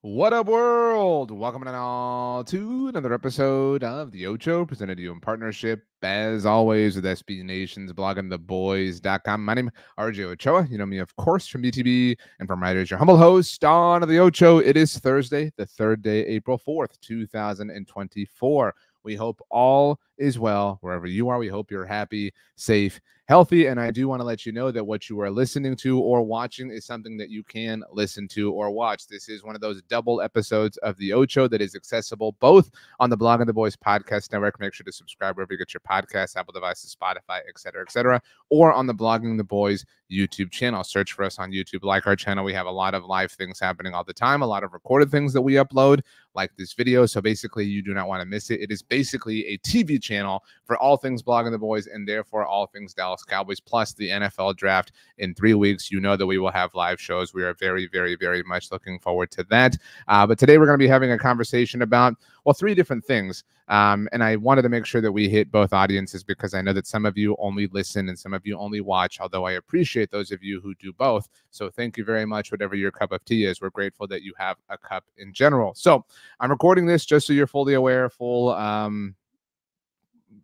What up, world? Welcome all to another episode of the Ocho, presented to you in partnership, as always, with SB Nation's bloggingtheboys.com. My name is RJ Ochoa. You know me, of course, from BTB, and from right as your humble host on the Ocho. It is Thursday, the third day, April 4th, 2024. We hope all is well wherever you are. We hope you're happy, safe, healthy. And I do want to let you know that what you are listening to or watching is something that you can listen to or watch. This is one of those double episodes of the Ocho that is accessible both on the Blog of the Boys podcast network. Make sure to subscribe wherever you get your podcasts, Apple devices, Spotify, etc., or on the Blogging the Boys YouTube channel. Search for us on YouTube. Like our channel. We have a lot of live things happening all the time, a lot of recorded things that we upload, like this video. So basically, you do not want to miss it. It is basically a TV channel for all things Blogging the Boys and therefore all things Dallas Cowboys, plus the NFL draft in 3 weeks. You know that we will have live shows. We are very, very, very much looking forward to that. But today we're going to be having a conversation about, well, 3 different things. And I wanted to make sure that we hit both audiences because I know that some of you only listen and some of you only watch, although I appreciate those of you who do both. So thank you very much, whatever your cup of tea is. We're grateful that you have a cup in general. So I'm recording this just so you're fully aware, full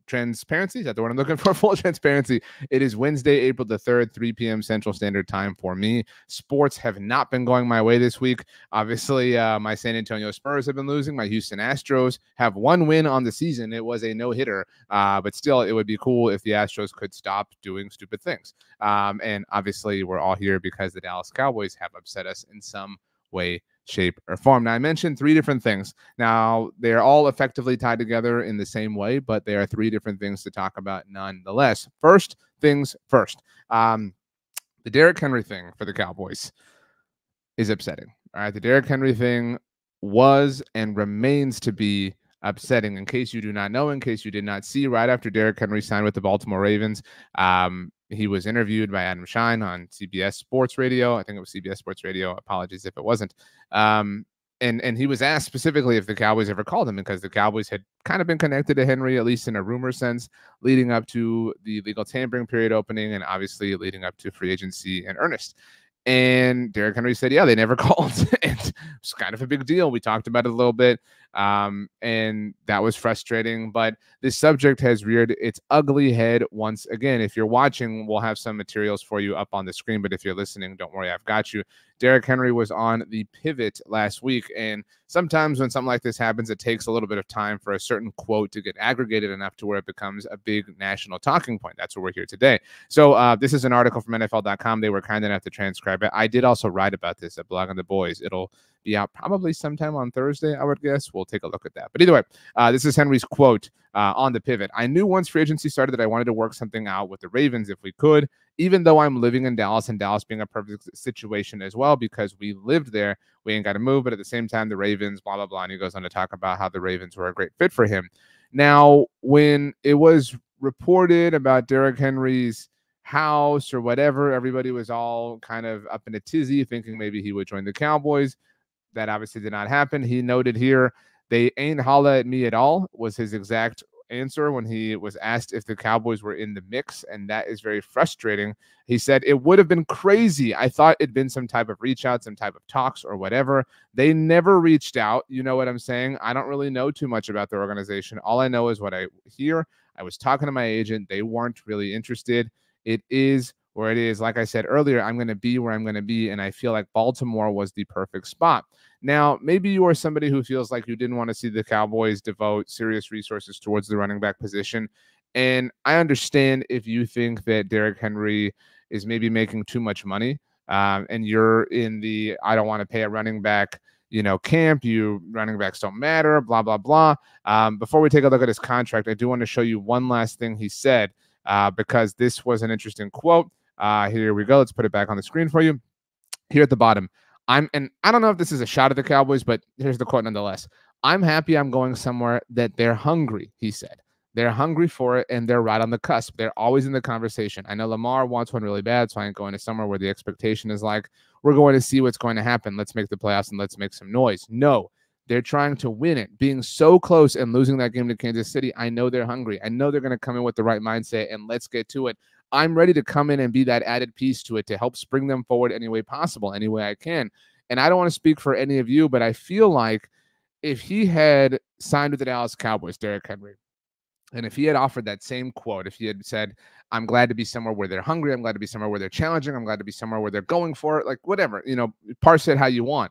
transparency. Is that the word I'm looking for? Full transparency. It is Wednesday, April the 3rd, 3 p.m. Central Standard Time for me. Sports have not been going my way this week. Obviously, my San Antonio Spurs have been losing. My Houston Astros have 1 win on the season. It was a no-hitter, but still, it would be cool if the Astros could stop doing stupid things. And obviously, we're all here because the Dallas Cowboys have upset us in some way, shape, or form. Now, I mentioned 3 different things. Now, they're all effectively tied together in the same way, but there are 3 different things to talk about nonetheless. First things first. The Derrick Henry thing for the Cowboys is upsetting. All right, the Derrick Henry thing was and remains to be upsetting. In case you do not know, in case you did not see, right after Derrick Henry signed with the Baltimore Ravens, he was interviewed by Adam Shine on CBS Sports Radio. I think it was CBS Sports Radio. Apologies if it wasn't. And he was asked specifically if the Cowboys ever called him, because the Cowboys had kind of been connected to Henry, at least in a rumor sense, leading up to the legal tampering period opening and obviously leading up to free agency in earnest. And Derrick Henry said, yeah, they never called. And it was kind of a big deal. We talked about it a little bit. And that was frustrating. But this subject has reared its ugly head once again. If you're watching, we'll have some materials for you up on the screen. But if you're listening, don't worry, I've got you. Derrick Henry was on the pivot last week. And sometimes when something like this happens, it takes a little bit of time for a certain quote to get aggregated enough to where it becomes a big national talking point. That's what we're here today. So this is an article from NFL.com. They were kind enough to transcribe it. I did also write about this at Blog on the Boys. It'll be out probably sometime on Thursday, I would guess. We'll take a look at that. But either way, this is Henry's quote on the pivot. I knew once free agency started that I wanted to work something out with the Ravens if we could, even though I'm living in Dallas, and Dallas being a perfect situation as well because we lived there. We ain't got to move, but at the same time, the Ravens, blah, blah, blah. And he goes on to talk about how the Ravens were a great fit for him. Now, when it was reported about Derrick Henry's house or whatever, everybody was all kind of up in a tizzy, thinking maybe he would join the Cowboys. That obviously did not happen. He noted here, they ain't holla at me at all, was his exact answer when he was asked if the Cowboys were in the mix, and that is very frustrating. He said, it would have been crazy. I thought it'd been some type of reach out, some type of talks or whatever. They never reached out. You know what I'm saying? I don't really know too much about their organization. All I know is what I hear. I was talking to my agent. They weren't really interested. It is where it is. Like I said earlier, I'm going to be where I'm going to be, and I feel like Baltimore was the perfect spot. Now, maybe you are somebody who feels like you didn't want to see the Cowboys devote serious resources towards the running back position, and I understand if you think that Derrick Henry is maybe making too much money, and you're in the I don't want to pay a running back camp. You running backs don't matter, blah, blah, blah. Before we take a look at his contract, I do want to show you one last thing he said, because this was an interesting quote. Here we go. Let's put it back on the screen for you. Here at the bottom, and I don't know if this is a shot at the Cowboys, but here's the quote nonetheless. I'm happy I'm going somewhere that they're hungry, he said. They're hungry for it, and they're right on the cusp. They're always in the conversation. I know Lamar wants one really bad, so I ain't going to somewhere where the expectation is like, we're going to see what's going to happen. Let's make the playoffs and let's make some noise. No, they're trying to win it. Being so close and losing that game to Kansas City, I know they're hungry. I know they're going to come in with the right mindset, and let's get to it. I'm ready to come in and be that added piece to it to help spring them forward any way possible, any way I can. And I don't want to speak for any of you, but I feel like if he had signed with the Dallas Cowboys, Derrick Henry, and if he had offered that same quote, if he had said, I'm glad to be somewhere where they're hungry, I'm glad to be somewhere where they're challenging, I'm glad to be somewhere where they're going for it, like whatever, parse it how you want.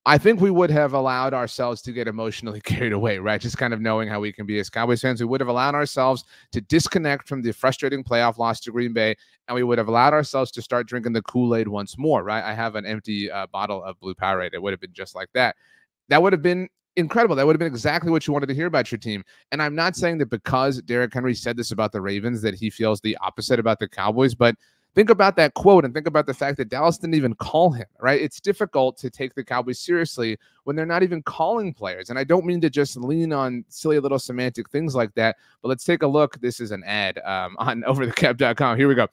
I think we would have allowed ourselves to get emotionally carried away, right? Just kind of knowing how we can be as Cowboys fans. We would have allowed ourselves to disconnect from the frustrating playoff loss to Green Bay, and we would have allowed ourselves to start drinking the Kool-Aid once more, right? I have an empty bottle of Blue Powerade. It would have been just like that. That would have been incredible. That would have been exactly what you wanted to hear about your team. And I'm not saying that because Derrick Henry said this about the Ravens that he feels the opposite about the Cowboys, but think about that quote and think about the fact that Dallas didn't even call him, right? It's difficult to take the Cowboys seriously when they're not even calling players. And I don't mean to just lean on silly little semantic things like that, but let's take a look. This is an ad on overthecap.com. Here we go.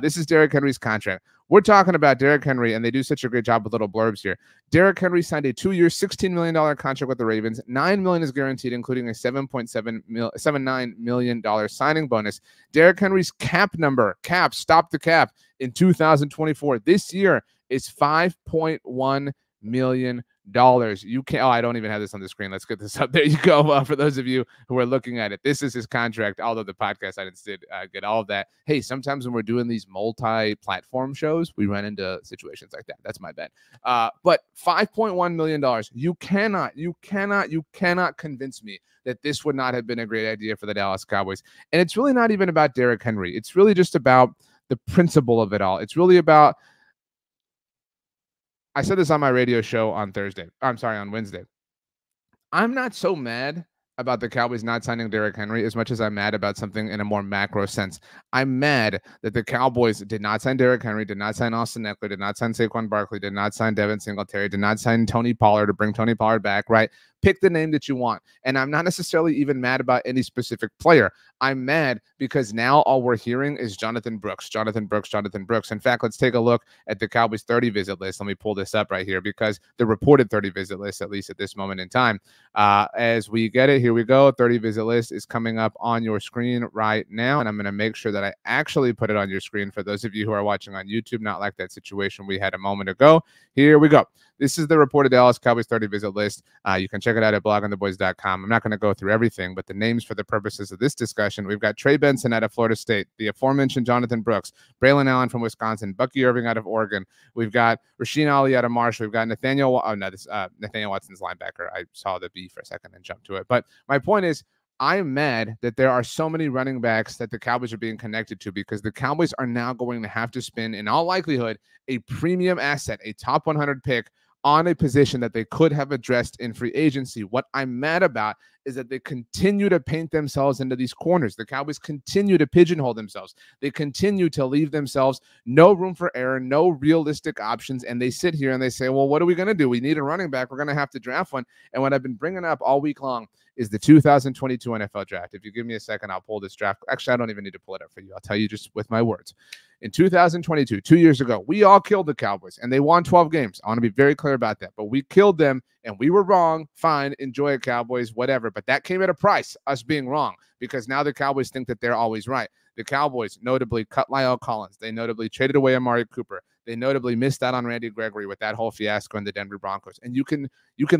This is Derrick Henry's contract. We're talking about Derrick Henry, and they do such a great job with little blurbs here. Derrick Henry signed a 2-year, $16 million contract with the Ravens. $9 million is guaranteed, including a $7.79 million signing bonus. Derrick Henry's stop the cap, in 2024, this year is $5.1 million. You can't, I don't even have this on the screen. Let's get this up. There you go. For those of you who are looking at it, this is his contract. Although the podcast audience did get all of that. Hey, sometimes when we're doing these multi-platform shows, we run into situations like that. That's my bad. But $5.1 million. You cannot convince me that this would not have been a great idea for the Dallas Cowboys. And it's really not even about Derrick Henry. It's really just about the principle of it all. It's really about, I said this on my radio show on Wednesday. I'm not so mad about the Cowboys not signing Derrick Henry as much as I'm mad about something in a more macro sense. I'm mad that the Cowboys did not sign Derrick Henry, did not sign Austin Eckler, did not sign Saquon Barkley, did not sign Devin Singletary, did not sign Tony Pollard to bring Tony Pollard back, right? Pick the name that you want. And I'm not necessarily even mad about any specific player. I'm mad because now all we're hearing is Jonathan Brooks. In fact, let's take a look at the Cowboys 30 visit list. Let me pull this up right here because the reported 30 visit list, at least at this moment in time, as we get it, here we go. 30 visit list is coming up on your screen right now. And I'm going to make sure that I actually put it on your screen for those of you who are watching on YouTube, not like that situation we had a moment ago. Here we go. This is the reported Dallas Cowboys 30 visit list. You can check it out at blogontheboys.com. I'm not going to go through everything, but the names for the purposes of this discussion, we've got Trey Benson out of Florida State, the aforementioned Jonathan Brooks, Braylon Allen from Wisconsin, Bucky Irving out of Oregon. We've got Rasheen Ali out of Marshall. We've got Nathaniel Watson's linebacker. I saw the B for a second and jumped to it. But my point is, I'm mad that there are so many running backs that the Cowboys are being connected to because the Cowboys are now going to have to spend, in all likelihood, a premium asset, a top 100 pick on a position that they could have addressed in free agency. What I'm mad about is that they continue to paint themselves into these corners. The Cowboys continue to pigeonhole themselves. They continue to leave themselves no room for error, no realistic options, and they sit here and they say, well, what are we going to do? We need a running back. We're going to have to draft one. And what I've been bringing up all week long is the 2022 NFL draft. If you give me a second, I'll pull this draft. Actually, I don't even need to pull it up for you. I'll tell you just with my words. In 2022, 2 years ago, we all killed the Cowboys, and they won 12 games. I want to be very clear about that. But we killed them, and we were wrong. Fine, enjoy it, Cowboys, whatever. But that came at a price, us being wrong, because now the Cowboys think that they're always right. The Cowboys notably cut Lyle Collins. They notably traded away Amari Cooper. They notably missed out on Randy Gregory with that whole fiasco in the Denver Broncos. And you can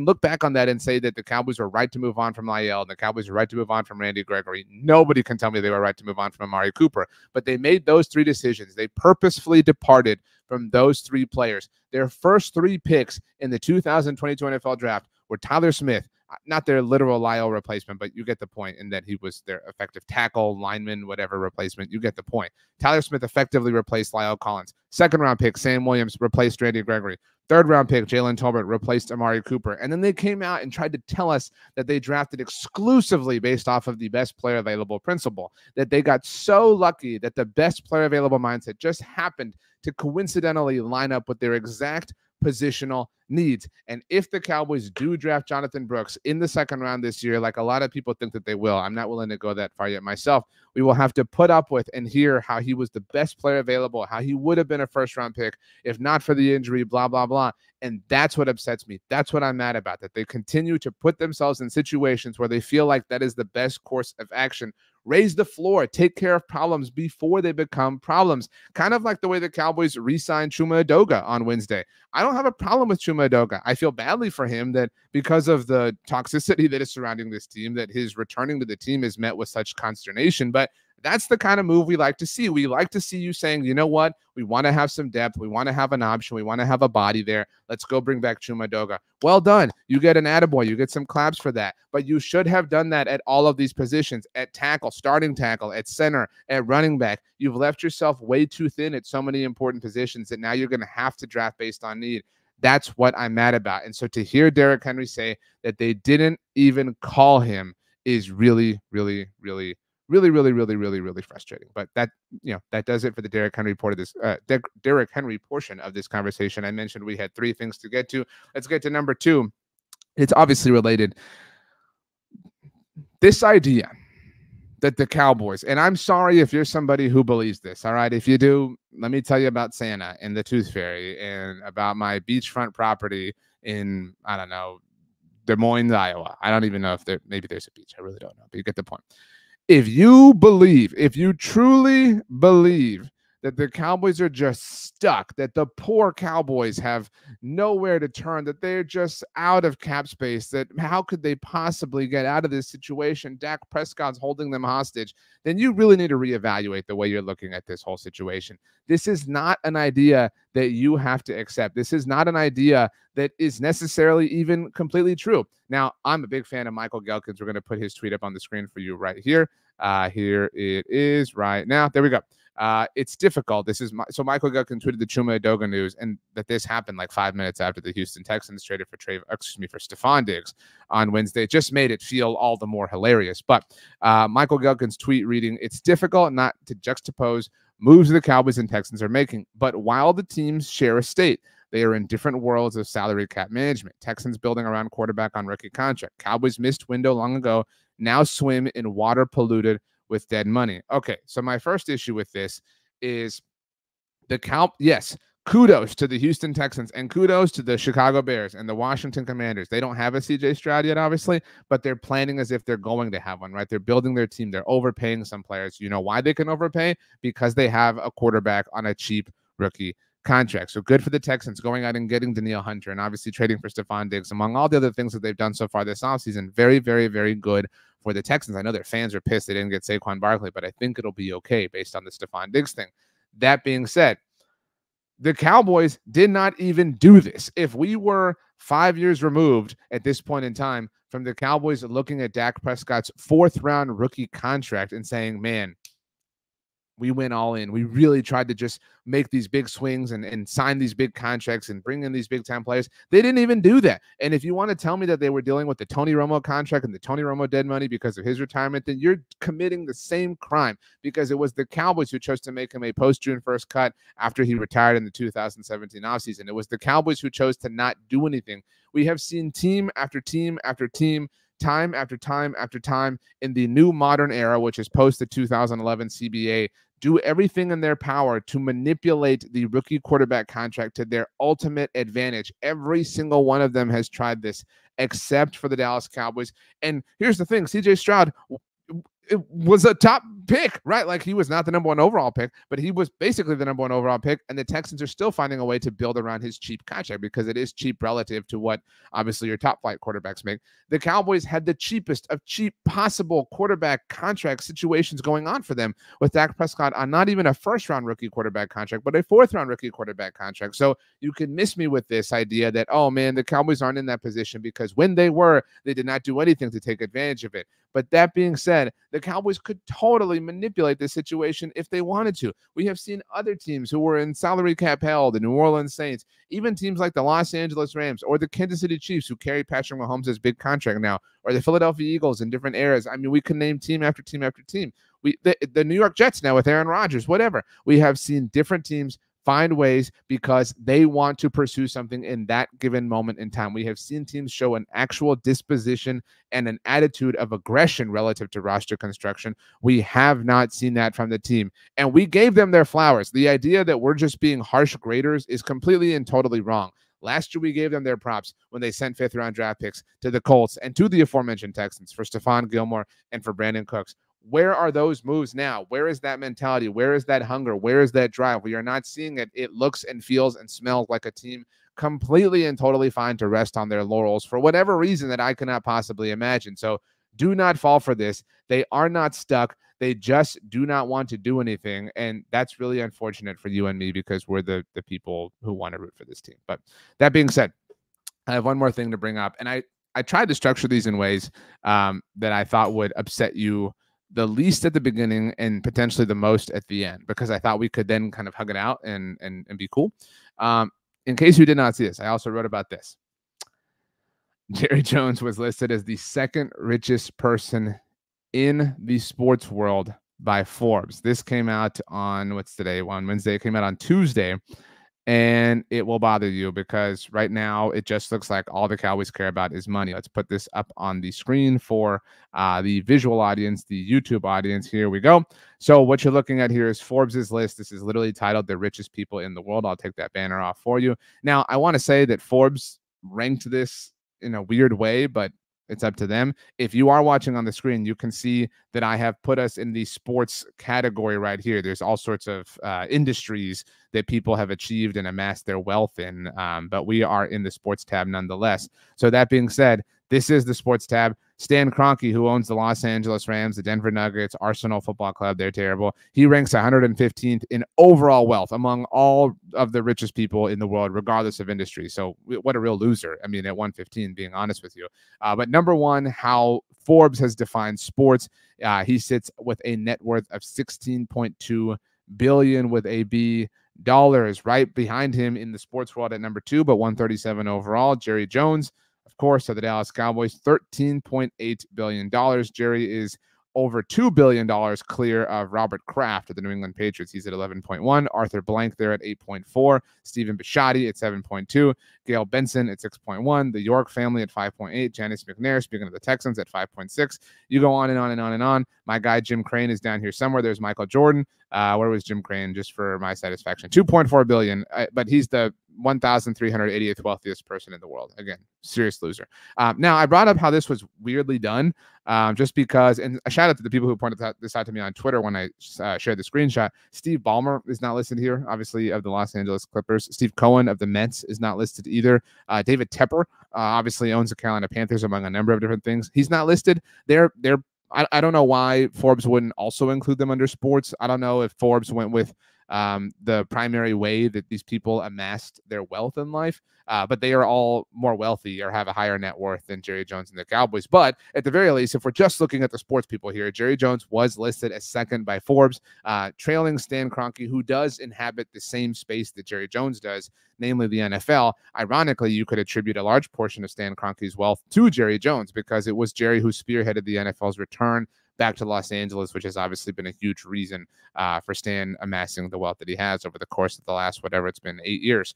look back on that and say that the Cowboys were right to move on from Lyle and the Cowboys were right to move on from Randy Gregory. Nobody can tell me they were right to move on from Amari Cooper. But they made those three decisions. They purposefully departed from those three players. Their first three picks in the 2022 NFL draft were Tyler Smith, not their literal Lyle replacement, but you get the point in that he was their effective tackle, lineman, whatever replacement. You get the point. Tyler Smith effectively replaced Lyle Collins. Second round pick, Sam Williams replaced Randy Gregory. Third round pick, Jalen Tolbert replaced Amari Cooper. And then they came out and tried to tell us that they drafted exclusively based off of the best player available principle, that they got so lucky that the best player available mindset just happened to coincidentally line up with their exact positional needs. And if the Cowboys do draft Jonathan Brooks in the second round this year, like a lot of people think that they will, I'm not willing to go that far yet myself, we will have to put up with and hear how he was the best player available, how he would have been a first round pick if not for the injury, blah, blah, blah. And that's what upsets me. That's what I'm mad about, that they continue to put themselves in situations where they feel like that is the best course of action raise the floor, take care of problems before they become problems. Kind of like the way the Cowboys re-signed Chuma Edoga on Wednesday. I don't have a problem with Chuma Edoga. I feel badly for him that because of the toxicity that is surrounding this team, that his returning to the team is met with such consternation. But that's the kind of move we like to see. We like to see you saying, you know what? We want to have some depth. We want to have an option. We want to have a body there. Let's go bring back Chuma Edoga. Well done. You get an attaboy. You get some claps for that. But you should have done that at all of these positions, at tackle, starting tackle, at center, at running back. You've left yourself way too thin at so many important positions that now you're going to have to draft based on need. That's what I'm mad about. And so to hear Derrick Henry say that they didn't even call him is really, really, really, really, really, really, really, really frustrating. But that, that does it for the Derrick Henry Derrick Henry portion of this conversation. I mentioned we had 3 things to get to. Let's get to number 2. It's obviously related. This idea that the Cowboys, and I'm sorry if you're somebody who believes this, all right? If you do, let me tell you about Santa and the Tooth Fairy and about my beachfront property in, I don't know, Des Moines, Iowa. I don't even know if maybe there's a beach. I really don't know, but you get the point. If you truly believe that the Cowboys are just stuck, that the poor Cowboys have nowhere to turn, that they're just out of cap space, that how could they possibly get out of this situation? Dak Prescott's holding them hostage. Then you really need to reevaluate the way you're looking at this whole situation. This is not an idea that you have to accept. This is not an idea that is necessarily even completely true. Now, I'm a big fan of Michael Gelkins. We're going to put his tweet up on the screen for you right here. Here it is right now. There we go. It's difficult. So Michael Gelkin tweeted the Chuma Edoga news, and that this happened like 5 minutes after the Houston Texans traded for Stephon Diggs on Wednesday. It just made it feel all the more hilarious. But Michael Gelkin's tweet reading, "It's difficult not to juxtapose moves the Cowboys and Texans are making, but while the teams share a state, they are in different worlds of salary cap management. Texans building around quarterback on rookie contract. Cowboys missed window long ago, now swim in water polluted with dead money." Okay, so my first issue with this is yes, kudos to the Houston Texans and kudos to the Chicago Bears and the Washington Commanders. They don't have a CJ Stroud yet, obviously, but they're planning as if they're going to have one, right? They're building their team. They're overpaying some players. You know why they can overpay? Because they have a quarterback on a cheap rookie contract. So good for the Texans going out and getting Danielle Hunter and obviously trading for Stephon Diggs, among all the other things that they've done so far this offseason. Very, very, very good for the Texans. I know their fans are pissed they didn't get Saquon Barkley, but I think it'll be okay based on the Stephon Diggs thing. That being said, the Cowboys did not even do this. If we were 5 years removed at this point in time from the Cowboys looking at Dak Prescott's 4th-round rookie contract and saying, man, we went all in. We really tried to just make these big swings and sign these big contracts and bring in these big-time players. They didn't even do that. And if you want to tell me that they were dealing with the Tony Romo contract and the Tony Romo dead money because of his retirement, then you're committing the same crime, because it was the Cowboys who chose to make him a post-June 1st cut after he retired in the 2017 offseason. It was the Cowboys who chose to not do anything. We have seen team after team after team, time after time after time in the new modern era, which is post the 2011 CBA, do everything in their power to manipulate the rookie quarterback contract to their ultimate advantage. Every single one of them has tried this, except for the Dallas Cowboys. And here's the thing, CJ Stroud it was a top pick, right? Like, he was not the number 1 overall pick, but he was basically the number 1 overall pick. And the Texans are still finding a way to build around his cheap contract because it is cheap relative to what obviously your top flight quarterbacks make. The Cowboys had the cheapest of cheap possible quarterback contract situations going on for them with Dak Prescott on not even a 1st-round rookie quarterback contract, but a 4th-round rookie quarterback contract. So you can miss me with this idea that, oh man, the Cowboys aren't in that position because when they were, they did not do anything to take advantage of it. But that being said, the Cowboys could totally manipulate this situation if they wanted to. We have seen other teams who were in salary cap hell, the New Orleans Saints, even teams like the Los Angeles Rams or the Kansas City Chiefs, who carry Patrick Mahomes' big contract now, or the Philadelphia Eagles in different eras. I mean, we can name team after team after team. The New York Jets now with Aaron Rodgers, whatever. We have seen different teams find ways because they want to pursue something in that given moment in time. We have seen teams show an actual disposition and an attitude of aggression relative to roster construction. We have not seen that from the team, and we gave them their flowers. The idea that we're just being harsh graders is completely and totally wrong. Last year, we gave them their props when they sent 5th-round draft picks to the Colts and to the aforementioned Texans for Stephon Gilmore and for Brandon Cooks. Where are those moves now? Where is that mentality? Where is that hunger? Where is that drive? We are not seeing it. It looks and feels and smells like a team completely and totally fine to rest on their laurels for whatever reason that I cannot possibly imagine. So do not fall for this. They are not stuck. They just do not want to do anything. And that's really unfortunate for you and me because we're the people who want to root for this team. But that being said, I have one more thing to bring up. And I tried to structure these in ways that I thought would upset you the least at the beginning and potentially the most at the end, because I thought we could then kind of hug it out and be cool. In case you did not see this, I also wrote about this. Jerry Jones was listed as the second richest person in the sports world by Forbes. This came out on, what's today? On Wednesday. It came out on Tuesday. And it will bother you because right now it just looks like all the Cowboys care about is money. Let's put this up on the screen for the visual audience, the YouTube audience. Here we go. So what you're looking at here is Forbes's list. This is literally titled The Richest People in the World. I'll take that banner off for you. Now, I want to say that Forbes ranked this in a weird way, but it's up to them. If you are watching on the screen, you can see that I have put us in the sports category right here. There's all sorts of industries that people have achieved and amassed their wealth in, but we are in the sports tab nonetheless. So that being said, this is the sports tab. Stan Kroenke, who owns the Los Angeles Rams, the Denver Nuggets, Arsenal Football Club, they're terrible. He ranks 115th in overall wealth among all of the richest people in the world, regardless of industry. So what a real loser. I mean, at 115, being honest with you. But number one, how Forbes has defined sports. He sits with a net worth of $16.2 billion with a B dollars. Right behind him in the sports world at number 2, but 137 overall, Jerry Jones, of course, of the Dallas Cowboys, $13.8 billion. Jerry is over $2 billion clear of Robert Kraft of the New England Patriots. He's at 11.1. Arthur Blank there at 8.4. Stephen Bisciotti at 7.2. Gail Benson at 6.1. The York family at 5.8. Janice McNair, speaking of the Texans, at 5.6. You go on and on and on and on. My guy Jim Crane is down here somewhere. There's Michael Jordan. Where was Jim Crane? Just for my satisfaction, $2.4 billion. But he's the 1,380th wealthiest person in the world. Again, serious loser. Now, I brought up how this was weirdly done, just because, and a shout out to the people who pointed this out to me on Twitter when I shared the screenshot. Steve Ballmer is not listed here, obviously, of the Los Angeles Clippers. Steve Cohen of the Mets is not listed either. David Tepper obviously owns the Carolina Panthers, among a number of different things. He's not listed. I don't know why Forbes wouldn't also include them under sports. I don't know if Forbes went with the primary way that these people amassed their wealth in life, but they are all more wealthy or have a higher net worth than Jerry Jones and the Cowboys. But at the very least, if we're just looking at the sports people here, Jerry Jones was listed as second by Forbes, trailing Stan Kroenke, who does inhabit the same space that Jerry Jones does, namely the NFL. Ironically, you could attribute a large portion of Stan Kroenke's wealth to Jerry Jones because it was Jerry who spearheaded the NFL's return back to Los Angeles, which has obviously been a huge reason for Stan amassing the wealth that he has over the course of the last, whatever it's been, 8 years.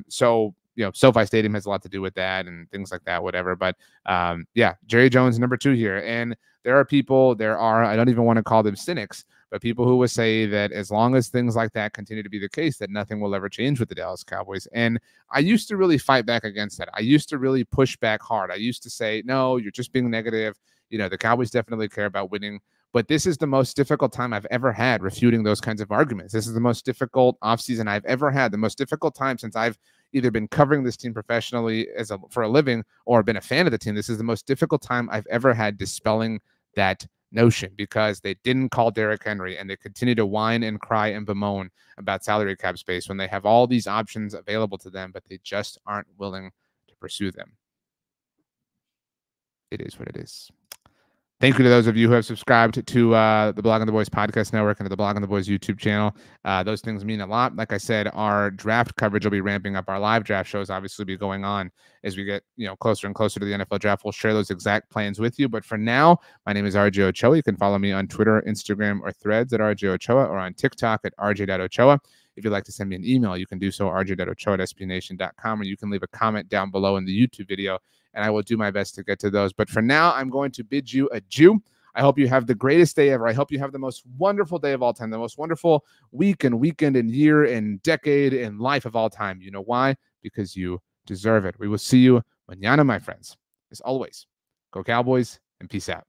So, you know, SoFi Stadium has a lot to do with that and things like that, whatever. But yeah, Jerry Jones, number 2 here. And there are, I don't even want to call them cynics, but people who will say that as long as things like that continue to be the case, that nothing will ever change with the Dallas Cowboys. And I used to really fight back against that. I used to really push back hard. I used to say, no, you're just being negative. You know, the Cowboys definitely care about winning. But this is the most difficult time I've ever had refuting those kinds of arguments. This is the most difficult offseason I've ever had, the most difficult time since I've either been covering this team professionally for a living or been a fan of the team. This is the most difficult time I've ever had dispelling that notion because they didn't call Derrick Henry and they continue to whine and cry and bemoan about salary cap space when they have all these options available to them, but they just aren't willing to pursue them. It is what it is. Thank you to those of you who have subscribed to the Blog on the Boys podcast network and to the Blog on the Boys YouTube channel. Those things mean a lot. Like I said, our draft coverage will be ramping up. Our live draft shows obviously be going on as we get closer and closer to the NFL draft. We'll share those exact plans with you. But for now, my name is RJ Ochoa. You can follow me on Twitter, Instagram, or Threads at RJ Ochoa or on TikTok at RJ.Ochoa. If you'd like to send me an email, you can do so rj.ochoa@sbnation.com, or you can leave a comment down below in the YouTube video, and I will do my best to get to those. But for now, I'm going to bid you adieu. I hope you have the greatest day ever. I hope you have the most wonderful day of all time, the most wonderful week and weekend and year and decade and life of all time. You know why? Because you deserve it. We will see you mañana, my friends. As always, go Cowboys and peace out.